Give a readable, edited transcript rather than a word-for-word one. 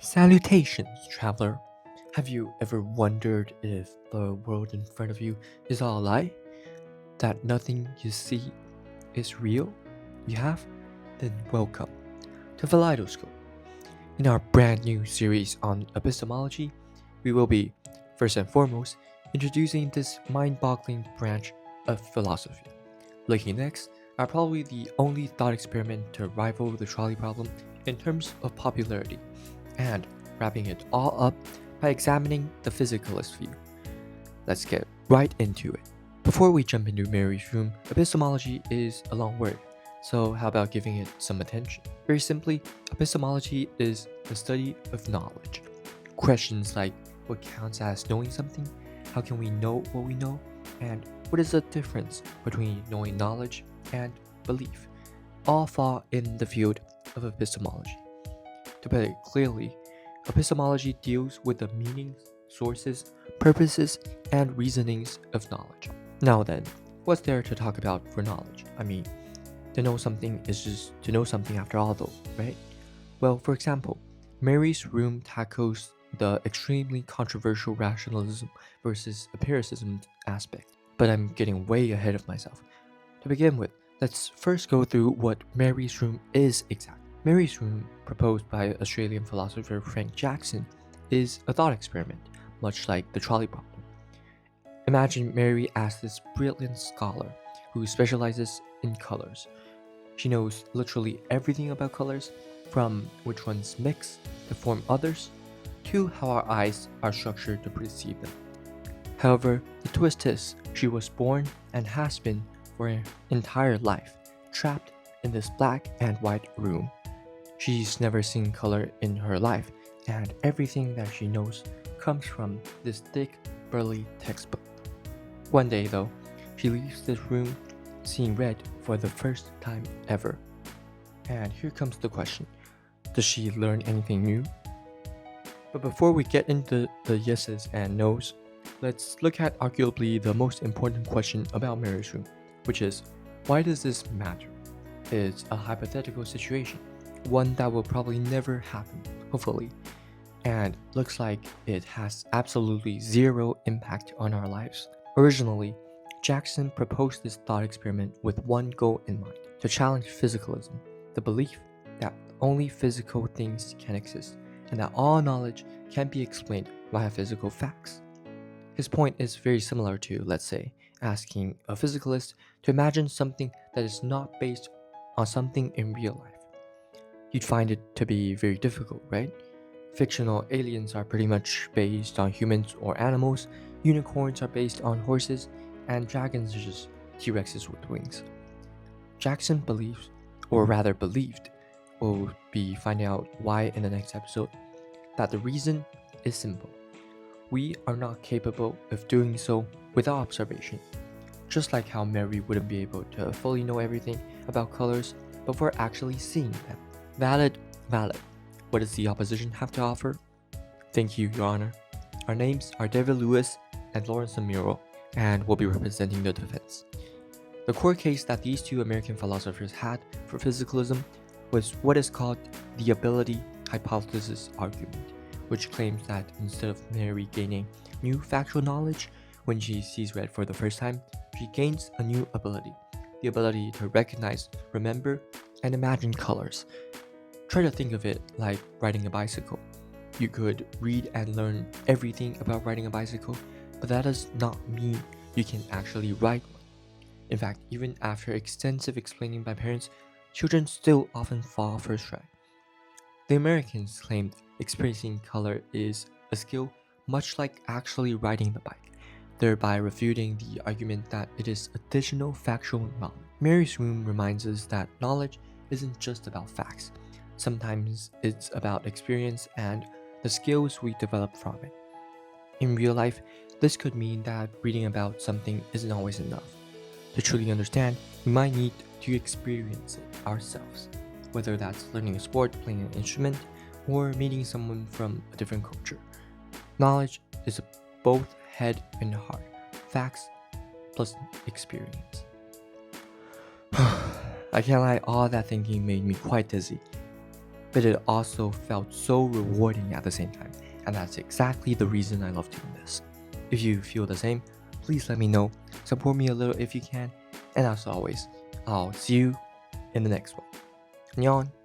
Salutations, traveler. Have you ever wondered if the world in front of you is all a lie? That nothing you see is real? You have? Then welcome to Kaleidoscope. In our brand new series on epistemology, we will be, first and foremost, introducing this mind boggling branch of philosophy. Looking next are probably the only thought experiment to rival the trolley problem in terms of popularity, and wrapping it all up by examining the physicalist view. Let's get right into it. Before we jump into Mary's room, epistemology is a long word, so how about giving it some attention? Very simply, epistemology is the study of knowledge. Questions like what counts as knowing something, how can we know what we know, and what is the difference between knowing knowledge and belief, all fall in the field of epistemology. To put it clearly, epistemology deals with the meanings, sources, purposes, and reasonings of knowledge. Now then, what's there to talk about for knowledge? I mean, to know something is just to know something after all, though, right? Well, for example, Mary's room tackles the extremely controversial rationalism versus empiricism aspect, but I'm getting way ahead of myself. To begin with, let's first go through what Mary's room is exactly. Mary's room, proposed by Australian philosopher Frank Jackson, is a thought experiment, much like the trolley problem. Imagine Mary as this brilliant scholar who specializes in colors. She knows literally everything about colors, from which ones mix to form others, to how our eyes are structured to perceive them. However, the twist is, she was born and has been for her entire life trapped in this black and white room. She's never seen color in her life, and everything that she knows comes from this thick, burly textbook. One day, though, she leaves this room seeing red for the first time ever. And here comes the question: does she learn anything new? But before we get into the yeses and nos, let's look at arguably the most important question about Mary's room, which is, why does this matter? It's a hypothetical situation, one that will probably never happen, hopefully, and looks like it has absolutely zero impact on our lives. Originally, Jackson proposed this thought experiment with one goal in mind: to challenge physicalism, the belief that only physical things can exist, and that all knowledge can be explained via physical facts. His point is very similar to, let's say, asking a physicalist to imagine something that is not based on something in real life. You'd find it to be very difficult, right? Fictional aliens are pretty much based on humans or animals, unicorns are based on horses, and dragons are just T-Rexes with wings. Jackson believes, or rather believed, we'll be finding out why in the next episode, that the reason is simple. We are not capable of doing so without observation. Just like how Mary wouldn't be able to fully know everything about colors before actually seeing them. Valid. What does the opposition have to offer? Thank you, Your Honor. Our names are David Lewis and Lawrence Amuro, and we'll be representing the defense. The core case that these two American philosophers had for physicalism was what is called the ability hypothesis argument, which claims that instead of Mary gaining new factual knowledge when she sees red for the first time, she gains a new ability: the ability to recognize, remember, and imagine colors. Try to think of it like riding a bicycle. You could read and learn everything about riding a bicycle, but that does not mean you can actually ride one. In fact, even after extensive explaining by parents, children still often fall first try. The Americans claimed experiencing color is a skill much like actually riding the bike, thereby refuting the argument that it is additional factual knowledge. Mary's room reminds us that knowledge isn't just about facts. Sometimes it's about experience and the skills we develop from it. In real life, this could mean that reading about something isn't always enough. To truly understand, we might need to experience it ourselves, whether that's learning a sport, playing an instrument, or meeting someone from a different culture. Knowledge is both head and heart, facts plus experience. I can't lie, all that thinking made me quite dizzy. but it also felt so rewarding at the same time. And that's exactly the reason I love doing this. If you feel the same, please let me know. Support me a little if you can. And as always, I'll see you in the next one. 안녕.